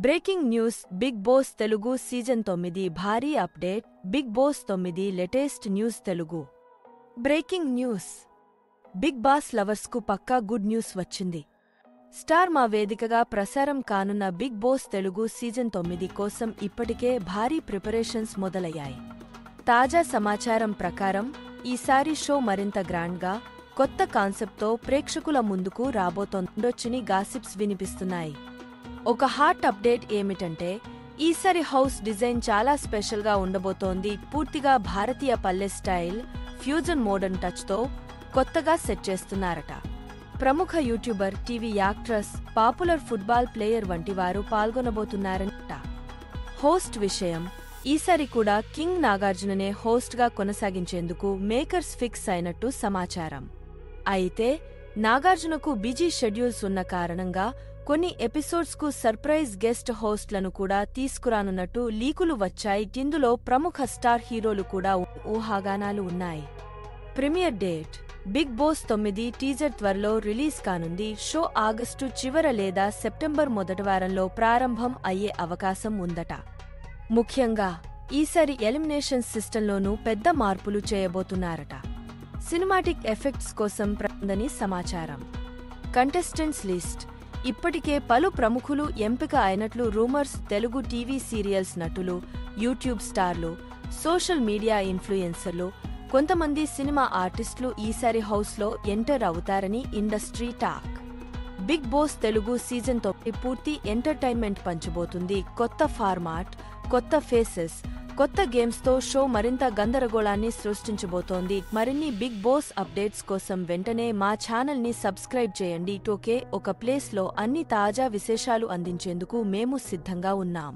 Breaking news Bigg Boss Telugu season 9 భారీ update Bigg Boss 9 latest news Telugu breaking news Bigg Boss లవర్స్కు పక్కా good news వచ్చింది. Star Maa వేదికగా ప్రసారం కానున్న బిగ్ బాస్ తెలుగు సీజన్ 9 కోసం ఇప్పటికే భారీ ప్రిపరేషన్స్ మొదలయ్యాయి. తాజా సమాచారం ప్రకారం ఈసారి షో మరింత గ్రాండ్గా కొత్త కాన్సెప్ట్తో ప్రేక్షకుల ముందుకు రాబోతోందొచ్చని గాసిప్స్ వినిపిస్తున్నాయి. ఒక హాట్ అప్డేట్ ఏమిటంటే ఈసారి హౌస్ డిజైన్ చాలా స్పెషల్గా ఉండబోతోంది. పూర్తిగా భారతీయ పల్లె స్టైల్, ఫ్యూజన్ మోడర్న్ టచ్తో కొత్తగా సెట్ చేస్తున్నారట. ప్రముఖ YouTuber, TV actress, popular football player వంటి వారు పాల్గొనబోతున్నారట. హోస్ట్ విషయం ఈసారి కూడా కింగ్ నాగార్జుననే హోస్ట్గా కొనసాగించేందుకు మేకర్స్ ఫిక్స్ అయినట్టు సమాచారం. అయితే నాగార్జునకు బిజీ షెడ్యూల్స్ ఉన్న కారణంగా కొన్ని ఎపిసోడ్స్కు సర్ప్రైజ్ గెస్ట్ హోస్ట్లను కూడా తీసుకురానున్నట్టు లీకులు వచ్చాయి. ఇందులో ప్రముఖ స్టార్ హీరోలు కూడా ఊహాగానాలు ఉన్నాయి. Premiere date Bigg Boss 9 teaser త్వరలో రిలీజ్ కానుంది. షో ఆగస్టు చివర లేదా సెప్టెంబర్ మొదటి వారంలో ప్రారంభం అయ్యే అవకాశం ఉందట. ముఖ్యంగా ఈసారి ఎలిమినేషన్ సిస్టంలోనూ పెద్ద మార్పులు చేయబోతున్నారట. సినిమాటిక్ ఎఫెక్ట్స్ కోసం ప్రబందని సమాచారం. కంటెస్టెంట్స్ లిస్ట్ ఇప్పటికే పలు ప్రముఖులు ఎంపిక అయినట్లు రూమర్స్. తెలుగు టీవీ సీరియల్స్ నటులు, యూట్యూబ్ స్టార్లు, సోషల్ మీడియా ఇన్ఫ్లుయెన్సర్లు, కొంతమంది సినిమా ఆర్టిస్టులు ఈసారి హౌస్లో ఎంటర్ అవుతారని industry talk. Bigg Boss Telugu season 9 పూర్తి ఎంటర్టైన్మెంట్ పంచబోతుంది. కొత్త ఫార్మాట్, కొత్త ఫేసెస్, కొత్త గేమ్స్తో షో మరింత గందరగోళాన్ని సృష్టించబోతోంది. మరిన్ని బిగ్ బాస్ అప్డేట్స్ కోసం వెంటనే మా ఛానల్ని సబ్స్క్రైబ్ చేయండి. ఒక ప్లేస్లో అన్ని తాజా విశేషాలు అందించేందుకు మేము సిద్ధంగా ఉన్నాం.